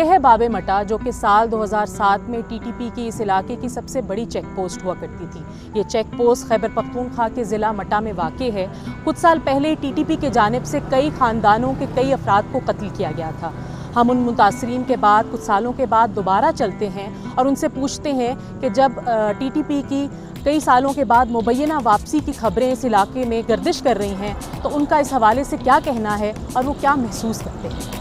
یہ ہے باب مٹا، جو کہ سال 2007 میں ٹی ٹی پی کی اس علاقے کی سب سے بڑی چیک پوسٹ ہوا کرتی تھی۔ یہ چیک پوسٹ خیبر پختونخوا کے ضلع مٹا میں واقع ہے۔ کچھ سال پہلے ٹی ٹی پی کے جانب سے کئی خاندانوں کے کئی افراد کو قتل کیا گیا تھا۔ ہم ان متاثرین کے بعد کچھ سالوں کے بعد دوبارہ چلتے ہیں اور ان سے پوچھتے ہیں کہ جب ٹی ٹی پی کی کئی سالوں کے بعد مبینہ واپسی کی خبریں اس علاقے میں گردش کر رہی ہیں تو ان کا اس حوالے سے کیا کہنا ہے اور وہ کیا محسوس کرتے ہیں۔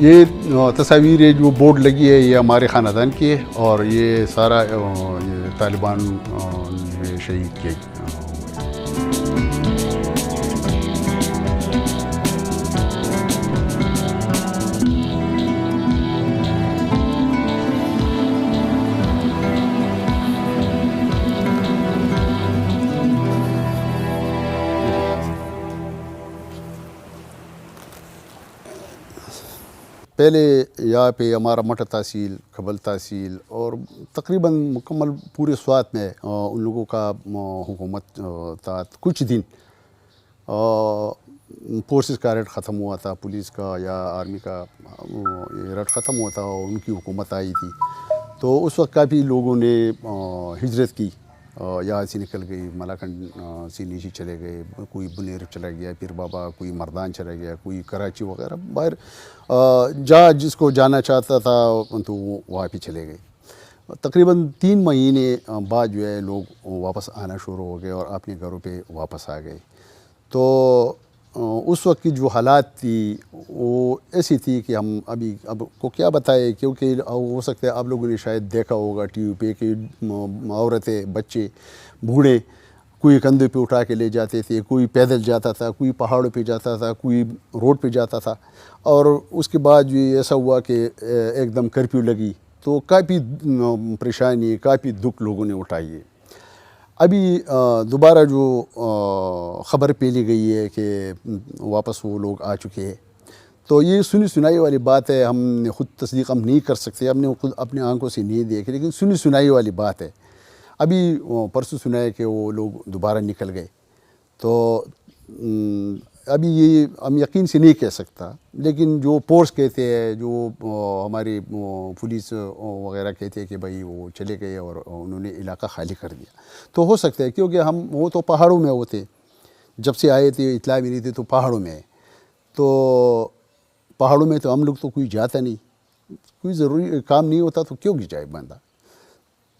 یہ تصاویر ہے جو بورڈ لگی ہے، یہ ہمارے خاندان کی ہے اور یہ سارا یہ طالبان نے شہید کیا۔ پہلے یہاں پہ ہمارا مٹا تحصیل، کھبل تحصیل اور تقریباً مکمل پورے سوات میں ان لوگوں کا حکومت تھا۔ کچھ دن فورسز کا ریٹ ختم ہوا تھا، پولیس کا یا آرمی کا ریٹ ختم ہوا تھا اور ان کی حکومت آئی تھی۔ تو اس وقت کافی لوگوں نے ہجرت کی، یہاں سے نکل گئی، ملاکنڈ سے نیچے چلے گئے، کوئی بنیر چلا گیا، پیر بابا، کوئی مردان چلا گیا، کوئی کراچی وغیرہ، باہر جہاں جس کو جانا چاہتا تھا تو وہاں پہ چلے گئے۔ تقریباً 3 مہینے بعد جو ہے لوگ واپس آنا شروع ہو گئے اور اپنے گھروں پہ واپس آ گئے۔ تو اس وقت کی جو حالات تھی وہ ایسی تھی کہ ہم اب کو کیا بتائے، کیونکہ ہو سکتا ہے آپ لوگوں نے شاید دیکھا ہوگا ٹی وی پہ کہ عورتیں، بچے، بوڑھے کوئی کندھے پہ اٹھا کے لے جاتے تھے، کوئی پیدل جاتا تھا، کوئی پہاڑوں پہ جاتا تھا، کوئی روڈ پہ جاتا تھا۔ اور اس کے بعد جو ایسا ہوا کہ ایک دم کرفیو لگی تو کافی پریشانی، کافی دکھ لوگوں نے اٹھائی ہے۔ ابھی دوبارہ جو خبر پھیلی گئی ہے کہ واپس وہ لوگ آ چکے ہیں، تو یہ سنی سنائی والی بات ہے، ہم نے خود تصدیق ہم نہیں کر سکتے، ہم نے خود اپنے آنکھوں سے نہیں دیکھی، لیکن سنی سنائی والی بات ہے۔ ابھی پرسوں سنا ہے کہ وہ لوگ دوبارہ نکل گئے، تو ابھی یہ ہم یقین سے نہیں کہہ سکتا، لیکن جو پورس کہتے ہیں، جو ہماری پولیس وغیرہ کہتے ہیں کہ بھائی وہ چلے گئے اور انہوں نے علاقہ خالی کر دیا، تو ہو سکتا ہے، کیونکہ وہ تو پہاڑوں میں ہوتے، جب سے آئے تھے اطلاع ملی تھی تو پہاڑوں میں ہے، تو پہاڑوں میں تو ہم لوگ تو کوئی جاتا نہیں، کوئی ضروری کام نہیں ہوتا تو کیوں جائے بندہ،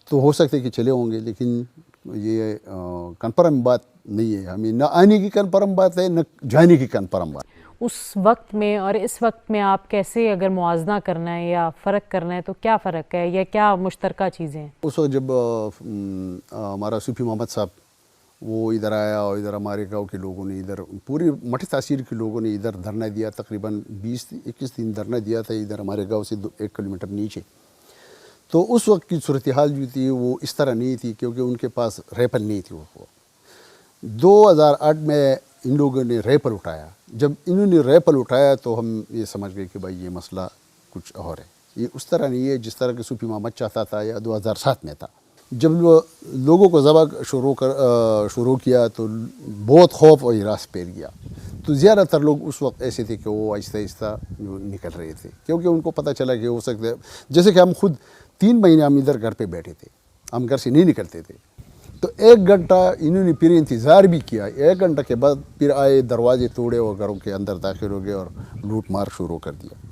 تو ہو سکتا ہے کہ چلے ہوں گے، لیکن یہ کنفرم بات نہیں ہے، ہمیں نہ آنے کی کنفرم بات ہے نہ جانے کی کنفرم بات۔ اس وقت میں اور اس وقت میں آپ کیسے اگر موازنہ کرنا ہے یا فرق کرنا ہے تو کیا فرق ہے یا کیا مشترکہ چیزیں ہیں؟ اس وقت جب ہمارا صوفی محمد صاحب وہ ادھر آیا اور ادھر ہمارے گاؤں کے لوگوں نے، ادھر پوری مٹی تحصیل کے لوگوں نے ادھر دھرنا دیا، تقریباً 20-21 دن دھرنا دیا تھا ادھر ہمارے گاؤں سے 1 کلومیٹر نیچے۔ تو اس وقت کی صورتحال جو تھی وہ اس طرح نہیں تھی، کیونکہ ان کے پاس ریپل نہیں تھی۔ وہ 2008 میں ان لوگوں نے ریپل اٹھایا، جب انہوں نے ریپل اٹھایا تو ہم یہ سمجھ گئے کہ بھائی یہ مسئلہ کچھ اور ہے، یہ اس طرح نہیں ہے جس طرح کہ صوفی محمد چاہتا تھا یا 2007 میں تھا۔ جب لوگوں کو ذبح شروع کیا تو بہت خوف اور ہراس پھیل گیا، تو زیادہ تر لوگ اس وقت ایسے تھے کہ وہ آہستہ آہستہ نکل رہے تھے، کیونکہ ان کو پتہ چلا کہ ہو سکتا ہے، جیسے کہ ہم خود 3 مہینے ہم ادھر گھر پہ بیٹھے تھے، ہم گھر سے نہیں نکلتے تھے، تو 1 گھنٹہ انہوں نے پھر انتظار بھی کیا، 1 گھنٹہ کے بعد پھر آئے، دروازے توڑے اور گھروں کے اندر داخل ہو گئے اور لوٹ مار شروع کر دیا۔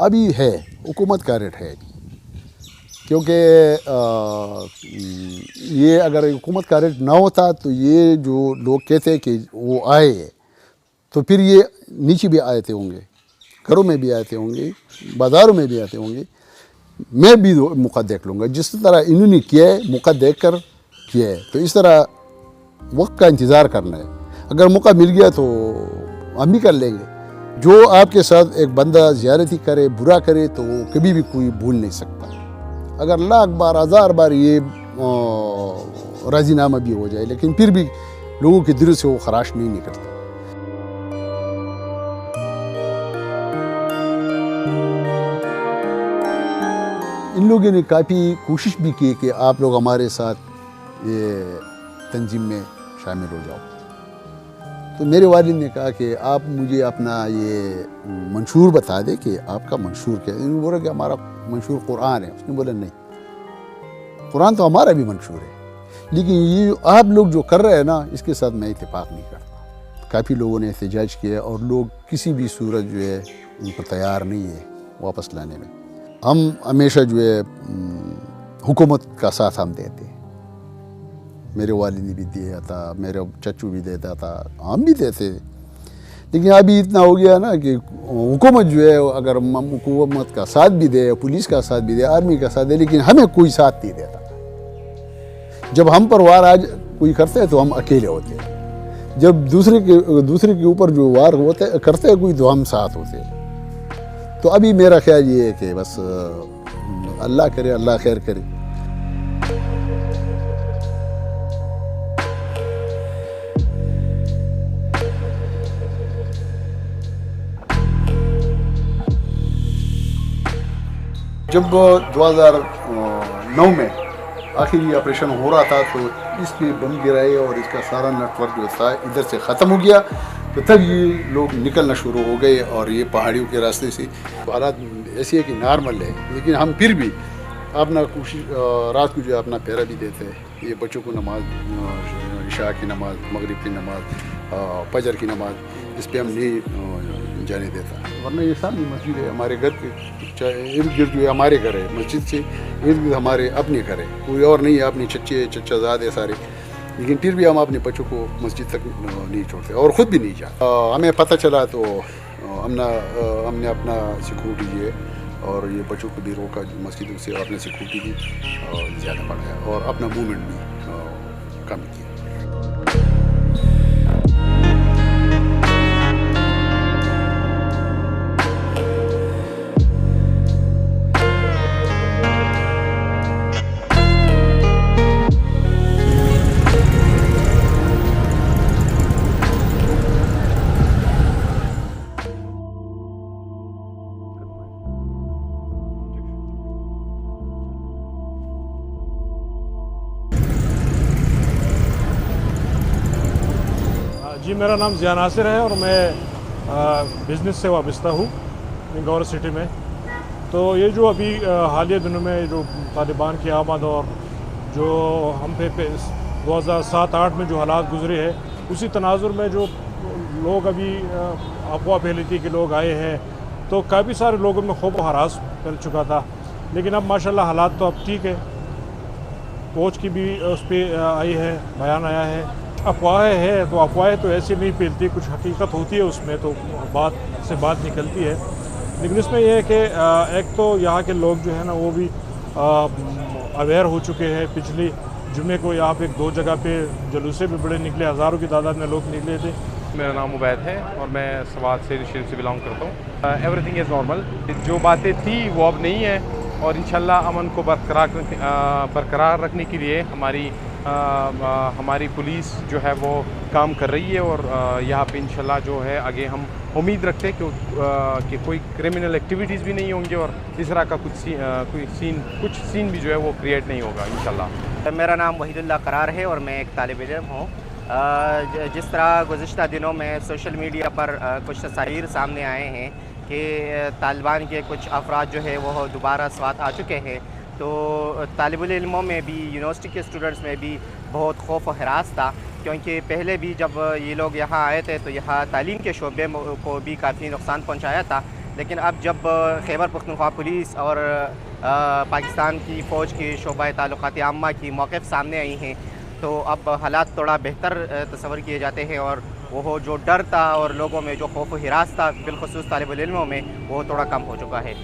ابھی ہے حکومت کا ریٹ ہے، کیونکہ یہ اگر حکومت کا ریٹ نہ ہوتا تو یہ جو لوگ کہتے ہیں کہ وہ آئے تو پھر یہ نیچے بھی آتے ہوں گے، گھروں میں بھی آتے ہوں گے، بازاروں میں بھی آتے ہوں گے، میں بھی موقع دیکھ لوں گا. جس طرح انہوں نے کیا ہے موقع دیکھ کر کیا ہے, تو اس طرح وقت کا انتظار کرنا ہے. اگر موقع مل گیا تو ہم بھی کر لیں گے. جو آپ کے ساتھ ایک بندہ زیادتی کرے, برا کرے, تو وہ کبھی بھی کوئی بھول نہیں سکتا. اگر لاکھ بار ہزار بار یہ راضی نامہ بھی ہو جائے, لیکن پھر بھی لوگوں کے دل سے وہ خراش نہیں نکلتا. ان لوگوں نے کافی کوشش بھی کی کہ آپ لوگ ہمارے ساتھ یہ تنظیم میں شامل ہو جاؤ. تو میرے والد نے کہا کہ آپ مجھے اپنا یہ منشور بتا دیں کہ آپ کا منشور کیا ہے. انہوں نے بولا کہ ہمارا منشور قرآن ہے. اس نے بولا نہیں, قرآن تو ہمارا بھی منشور ہے, لیکن یہ آپ لوگ جو کر رہے ہیں نا, اس کے ساتھ میں اتفاق نہیں کرتا. کافی لوگوں نے احتجاج کیا اور لوگ کسی بھی صورت جو ہے ان کو تیار نہیں ہے واپس لانے میں. ہم ہمیشہ جو ہے حکومت کا ساتھ ہم دیتے ہیں. میرے والد نے بھی دیا تھا, میرے چچو بھی دیتا تھا, ہم بھی دیتے. لیکن ابھی اتنا ہو گیا نا کہ حکومت جو ہے, اگر ہم حکومت کا ساتھ بھی دے, پولیس کا ساتھ بھی دے, آرمی کا ساتھ دے, لیکن ہمیں کوئی ساتھ نہیں دیتا. جب ہم پر وار آج کوئی کرتے ہیں تو ہم اکیلے ہوتے ہیں. جب دوسرے کے اوپر جو وار ہوتے کرتے ہیں کوئی, تو ہم ساتھ ہوتے ہیں. تو ابھی میرا خیال یہ ہے کہ بس اللہ کرے, اللہ خیر کرے. جب 2009 میں آخر یہ آپریشن ہو رہا تھا, تو اس پہ بم گرائے اور اس کا سارا نیٹ ورک جو تھا ادھر سے ختم ہو گیا. تو تب یہ لوگ نکلنا شروع ہو گئے, اور یہ پہاڑیوں کے راستے سے حالات ایسی ہے کہ نارمل ہے. لیکن ہم پھر بھی اپنا کوشش, رات کو جو ہے اپنا پہرا بھی دیتے ہیں. یہ بچوں کو نماز, عشاء کی نماز, مغرب کی نماز, فجر کی نماز, اس پہ ہم نہیں جانے دیتا. ورنہ یہ سامنے مسجد ہے ہمارے گھر کے ارد گرد, جو ہے ہمارے گھر ہے. مسجد سے ارد گرد ہمارے اپنے گھر ہے, کوئی اور نہیں ہے. اپنے چچا زاد ہے سارے, لیکن پھر بھی ہم اپنے بچوں کو مسجد تک نہیں چھوڑتے اور خود بھی نہیں جاتے. ہمیں پتہ چلا تو ہم نے اپنا سیکورٹی ہے اور یہ بچوں کو بھی روکا مسجدوں سے, اور اپنے سیکورٹی بھی زیادہ بڑھایا اور اپنا موومنٹ بھی کم کیا. جی میرا نام ضیاء ناصر ہے اور میں بزنس سے وابستہ ہوں گور سٹی میں. تو یہ جو ابھی حالیہ دنوں میں جو طالبان کی آمد اور جو ہم پہ 2007-8 میں جو حالات گزرے ہیں, اسی تناظر میں جو لوگ ابھی افواہ پھیلی تھی کہ لوگ آئے ہیں, تو کافی سارے لوگوں میں خوف و ہراس پھیل چکا تھا. لیکن اب ماشاءاللہ حالات تو اب ٹھیک ہے. فوج کی بھی اس پہ آئی ہے, بیان آیا ہے. افواہیں ہے تو افواہیں تو ایسی نہیں پھیلتی, کچھ حقیقت ہوتی ہے اس میں, تو بات سے بات نکلتی ہے. لیکن اس میں یہ ہے کہ ایک تو یہاں کے لوگ جو ہے نا وہ بھی اویئر ہو چکے ہیں. پچھلی جمعے کو یہاں پہ 2 جگہ پہ جلوسے بھی بڑے نکلے, ہزاروں کی تعداد میں لوگ نکلے تھے. میرا نام عبید ہے اور میں سوات سے شریف سے بلانگ کرتا ہوں. Every thing is normal. جو باتیں تھیں وہ اب نہیں ہیں, اور انشاءاللہ امن کو برقرار رکھنے کے لیے ہماری پولیس جو ہے وہ کام کر رہی ہے. اور یہاں پہ انشاءاللہ جو ہے آگے ہم امید رکھتے ہیں کہ کوئی کرمنل ایکٹیویٹیز بھی نہیں ہوں گے, اور اس طرح کا کچھ سین بھی جو ہے وہ کریٹ نہیں ہوگا انشاءاللہ. میرا نام وحید اللہ قرار ہے اور میں ایک طالب علم ہوں. جس طرح گزشتہ دنوں میں سوشل میڈیا پر کچھ تصاویر سامنے آئے ہیں کہ طالبان کے کچھ افراد جو ہے وہ دوبارہ سوات آ چکے ہیں, تو طالب علموں میں بھی, یونیورسٹی کے اسٹوڈنٹس میں بھی بہت خوف و ہراس تھا. کیونکہ پہلے بھی جب یہ لوگ یہاں آئے تھے تو یہاں تعلیم کے شعبے کو بھی کافی نقصان پہنچایا تھا. لیکن اب جب خیبر پختونخوا پولیس اور پاکستان کی فوج کی شعبہ تعلقات عامہ کی موقف سامنے آئی ہیں, تو اب حالات تھوڑا بہتر تصور کیے جاتے ہیں, اور وہ جو ڈر تھا اور لوگوں میں جو خوف و ہراس تھا بالخصوص طالب علموں میں, وہ تھوڑا کم ہو چکا ہے.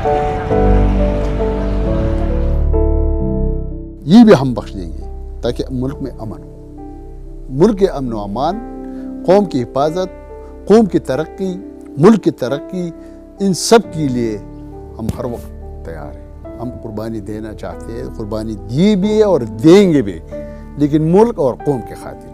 یہ بھی ہم بخش دیں گے تاکہ ملک میں امن ہو. ملک کے امن و امان، قوم کی حفاظت، قوم کی ترقی، ملک کی ترقی، ان سب کے لیے ہم ہر وقت تیار ہیں. ہم قربانی دینا چاہتے ہیں، قربانی دی بھی ہے اور دیں گے بھی، لیکن ملک اور قوم کے خاطر.